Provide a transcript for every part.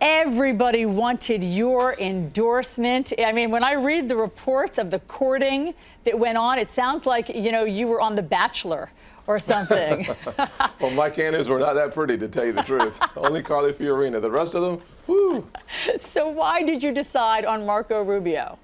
Everybody wanted your endorsement. I mean, when I read the reports of the courting that went on, it sounds like, you were on The Bachelor or something. Well, my candidates were not that pretty, to tell you the truth. Only Carly Fiorina. The rest of them, whoo. So why did you decide on Marco Rubio?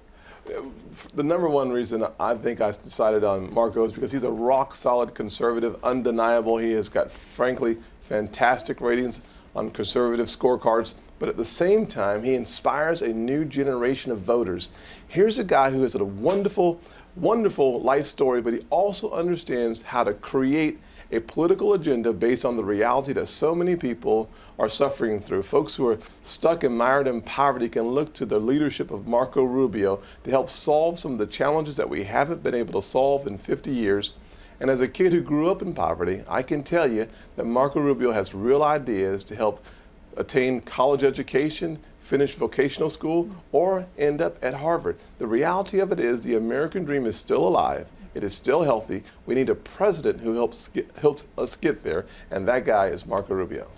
The number one reason I think I decided on Marco is because he's a rock-solid conservative, undeniable. He has got, frankly, fantastic ratings on conservative scorecards, but at the same time, he inspires a new generation of voters. Here's a guy who has a wonderful, wonderful life story, but he also understands how to create a political agenda based on the reality that so many people are suffering through. Folks who are stuck and mired in poverty can look to the leadership of Marco Rubio to help solve some of the challenges that we haven't been able to solve in 50 years. And as a kid who grew up in poverty, I can tell you that Marco Rubio has real ideas to help attain college education, finish vocational school, or end up at Harvard. The reality of it is the American dream is still alive. It is still healthy. We need a president who helps us get there, and that guy is Marco Rubio.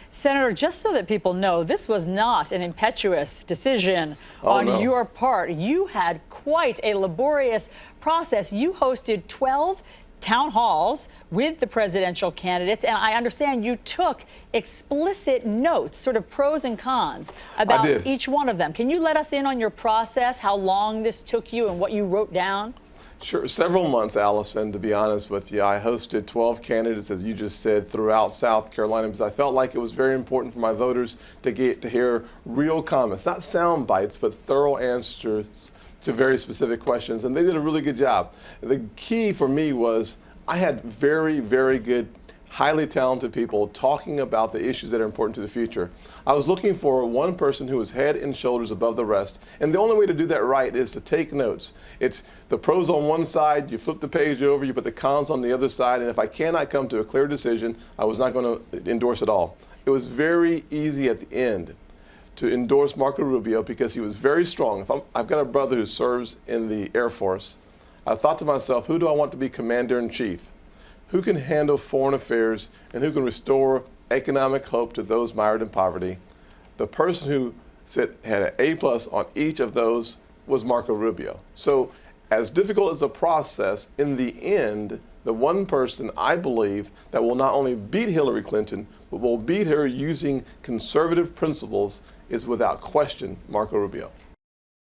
Senator, just so that people know, this was not an impetuous decision on your part. You had quite a laborious process. You hosted 12 town halls with the presidential candidates, and I understand you took explicit notes, sort of pros and cons about each one of them. Can you let us in on your process, how long this took you and what you wrote down? Sure, several months, Allison, to be honest with you. I hosted 12 candidates, as you just said, throughout South Carolina because I felt like it was very important for my voters to get to hear real comments, not sound bites, but thorough answers to very specific questions, and they did a really good job. The key for me was I had very, very good, highly talented people talking about the issues that are important to the future. I was looking for one person who was head and shoulders above the rest, and the only way to do that right is to take notes. It's the pros on one side, you flip the page over, you put the cons on the other side, and if I cannot come to a clear decision, I was not going to endorse it all. It was very easy at the end to endorse Marco Rubio because he was very strong. I've got a brother who serves in the Air Force. I thought to myself, who do I want to be commander-in-chief? Who can handle foreign affairs and who can restore economic hope to those mired in poverty? The person who had an A+ on each of those was Marco Rubio. So as difficult as the process, in the end, the one person I believe that will not only beat Hillary Clinton, but will beat her using conservative principles is without question Marco Rubio.